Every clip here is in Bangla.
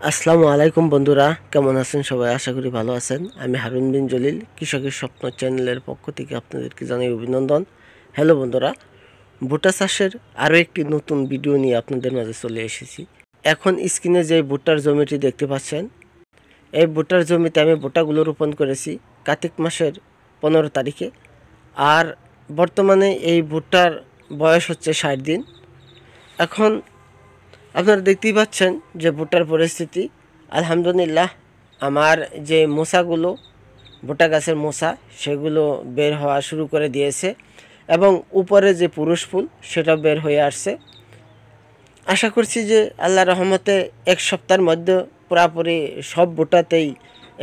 আসসালামু আলাইকুম বন্ধুরা, কেমন আছেন সবাই? আশা করি ভালো আছেন। আমি হারুন বিন জলিল কৃষকের স্বপ্ন চ্যানেলের পক্ষ থেকে আপনাদেরকে জানাই অভিনন্দন। হ্যালো বন্ধুরা, ভুট্টা চাষের আরও একটি নতুন ভিডিও নিয়ে আপনাদের মাঝে চলে এসেছি। এখন স্ক্রিনে যে ভুট্টার জমিটি দেখতে পাচ্ছেন, এই ভুট্টার জমিতে আমি ভুট্টাগুলো রোপণ করেছি কার্তিক মাসের 15 তারিখে। আর বর্তমানে এই ভুট্টার বয়স হচ্ছে 60 দিন। এখন আপনারা দেখতেই পাচ্ছেন যে ভুট্টার পরিস্থিতি। আলহামদুলিল্লাহ, আমার যে মোসাগুলো, ভুট্টা গাছের মোসা, সেগুলো বের হওয়া শুরু করে দিয়েছে এবং উপরে যে পুরুষ ফুল সেটা বের হয়ে আসছে। আশা করছি যে আল্লাহ রহমতে এক সপ্তাহের মধ্যে পুরাপুরি সব ভুট্টাতেই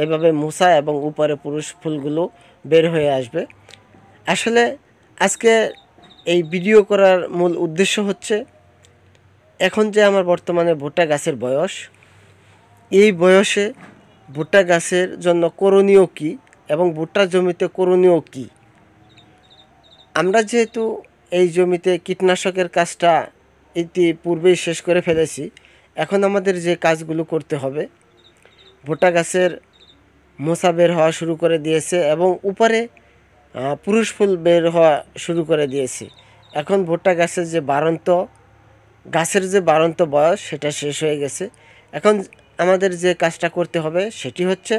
এভাবে মোসা এবং উপরে পুরুষ ফুলগুলো বের হয়ে আসবে। আসলে আজকে এই ভিডিও করার মূল উদ্দেশ্য হচ্ছে, এখন যে আমার বর্তমানে ভুট্টা গাছের বয়স, এই বয়সে ভুট্টা গাছের জন্য করণীয় কী এবং ভুট্টা জমিতে করণীয় কী। আমরা যেহেতু এই জমিতে কীটনাশকের কাজটা ইতিপূর্বেই শেষ করে ফেলেছি, এখন আমাদের যে কাজগুলো করতে হবে, ভুট্টা গাছের মোসা বের হওয়া শুরু করে দিয়েছে এবং উপরে পুরুষ ফুল বের হওয়া শুরু করে দিয়েছে। এখন ভুট্টা গাছের যে বাড়ন্ত বয়স সেটা শেষ হয়ে গেছে। এখন আমাদের যে কাজটা করতে হবে সেটি হচ্ছে,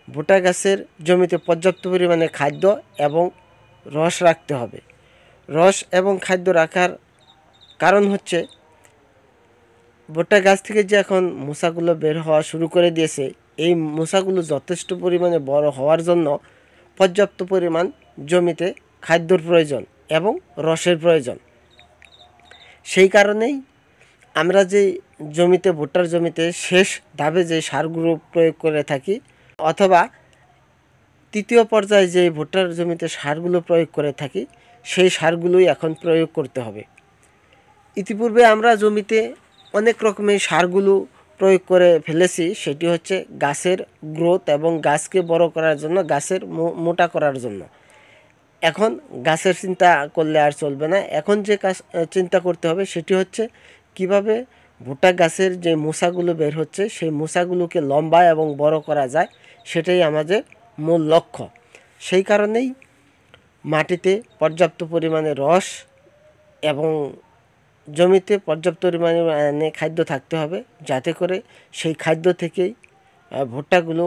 ভুট্টা গাছের জমিতে পর্যাপ্ত পরিমাণে খাদ্য এবং রস রাখতে হবে। রস এবং খাদ্য রাখার কারণ হচ্ছে, ভুট্টা গাছ থেকে যে এখন মোসাগুলো বের হওয়া শুরু করে দিয়েছে, এই মোসাগুলো যথেষ্ট পরিমাণে বড় হওয়ার জন্য পর্যাপ্ত পরিমাণ জমিতে খাদ্যর প্রয়োজন এবং রসের প্রয়োজন। সেই কারণেই আমরা যে জমিতে, ভুট্টার জমিতে শেষ ধাপে যে সারগুলো প্রয়োগ করে থাকি, অথবা তৃতীয় পর্যায়ে যে ভুট্টার জমিতে সারগুলো প্রয়োগ করে থাকি, সেই সারগুলোই এখন প্রয়োগ করতে হবে। ইতিপূর্বে আমরা জমিতে অনেক রকমের সারগুলো প্রয়োগ করে ফেলেছি, সেটি হচ্ছে গাছের গ্রোথ এবং গাছকে বড় করার জন্য, গাছের মোটা করার জন্য। এখন গাছের চিন্তা করলে আর চলবে না। এখন যে কাজ চিন্তা করতে হবে সেটি হচ্ছে, কিভাবে ভুট্টা গাছের যে মোসাগুলো বের হচ্ছে সেই মোসাগুলোকে লম্বা এবং বড় করা যায়, সেটাই আমাদের মূল লক্ষ্য। সেই কারণেই মাটিতে পর্যাপ্ত পরিমাণে রস এবং জমিতে পর্যাপ্ত পরিমাণে খাদ্য থাকতে হবে, যাতে করে সেই খাদ্য থেকেই ভুট্টাগুলো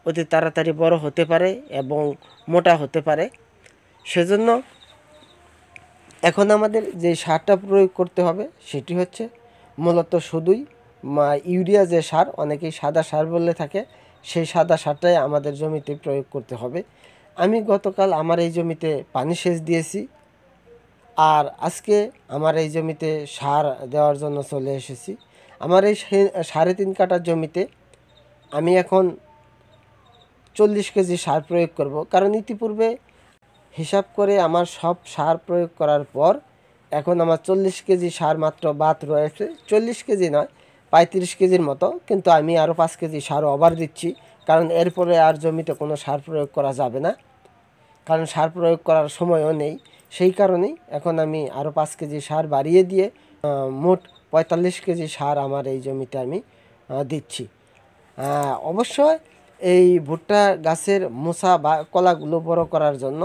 অতি তাড়াতাড়ি বড় হতে পারে এবং মোটা হতে পারে। সেজন্য এখন আমাদের যে সারটা প্রয়োগ করতে হবে সেটি হচ্ছে মূলত শুধুই ইউরিয়া যে সার, অনেকেই সাদা সার বলে থাকে, সেই সাদা সারটাই আমাদের জমিতে প্রয়োগ করতে হবে। আমি গতকাল আমার এই জমিতে পানি সেচ দিয়েছি, আর আজকে আমার এই জমিতে সার দেওয়ার জন্য চলে এসেছি। আমার এই 3.5 কাঠার জমিতে আমি এখন 40 কেজি সার প্রয়োগ করব, কারণ ইতিপূর্বে হিসাব করে আমার সব সার প্রয়োগ করার পর এখন আমার 40 কেজি সার মাত্র বাদ রয়েছে। 40 কেজি নয়, 35 কেজির মতো, কিন্তু আমি আরও 5 কেজি সার ওভার দিচ্ছি, কারণ এরপরে আর জমিতে কোনো সার প্রয়োগ করা যাবে না, কারণ সার প্রয়োগ করার সময়ও নেই। সেই কারণেই এখন আমি আরও 5 কেজি সার বাড়িয়ে দিয়ে মোট 45 কেজি সার আমার এই জমিতে আমি দিচ্ছি। অবশ্যই এই ভুট্টা গাছের মোসা বা কলাগুলো বড় করার জন্য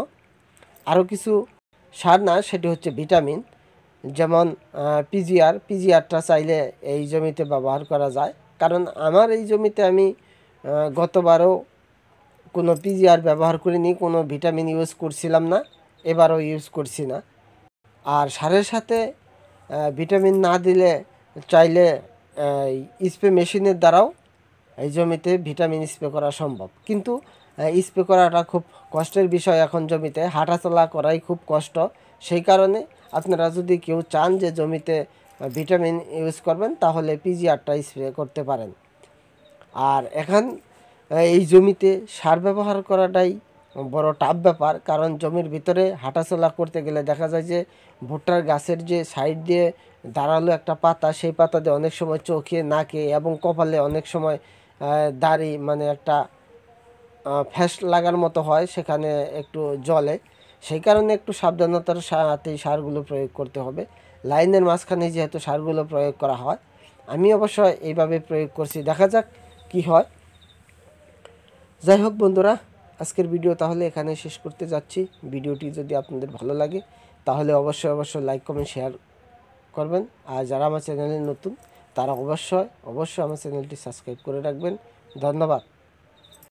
আরও কিছু সার না, সেটি হচ্ছে ভিটামিন, যেমন পিজিআরটা চাইলে এই জমিতে ব্যবহার করা যায়। কারণ আমার এই জমিতে আমি গতবারও কোনো পিজিআর ব্যবহার করিনি, কোনো ভিটামিন ইউজ করছিলাম না, এবারও ইউজ করছি না। আর সারের সাথে ভিটামিন না দিলে চাইলে স্প্রে মেশিনের দ্বারাও এই জমিতে ভিটামিন স্প্রে করা সম্ভব, কিন্তু স্প্রে করাটা খুব কষ্টের বিষয়। এখন জমিতে হাঁটাচলা করাই খুব কষ্ট। সেই কারণে আপনারা যদি কেউ চান যে জমিতে ভিটামিন ইউজ করবেন, তাহলে পিজিআরটা স্প্রে করতে পারেন। আর এখন এই জমিতে সার ব্যবহার করাটাই বড় টাফ ব্যাপার, কারণ জমির ভিতরে হাঁটাচলা করতে গেলে দেখা যায় যে ভুট্টার গাছের যে সাইড দিয়ে দাঁড়ালো একটা পাতা, সেই পাতা দিয়ে অনেক সময় চোখে, নাকে এবং কপালে অনেক সময় দাড়ি, মানে একটা ফ্যাস লাগার মতো হয়, সেখানে একটু জলে। সেই কারণে একটু সাবধানতার সাথে সারগুলো প্রয়োগ করতে হবে। লাইনের মাঝখানে যেহেতু সারগুলো প্রয়োগ করা হয়, আমি অবশ্য এইভাবে প্রয়োগ করছি, দেখা যাক কি হয়। যাই হোক বন্ধুরা, আজকের ভিডিও তাহলে এখানে শেষ করতে যাচ্ছি। ভিডিওটি যদি আপনাদের ভালো লাগে তাহলে অবশ্যই লাইক কমেন্ট শেয়ার করবেন। আর যারা আমার চ্যানেলে নতুন তারা অবশ্যই আমার চ্যানেলটি সাবস্ক্রাইব করে রাখবেন। ধন্যবাদ।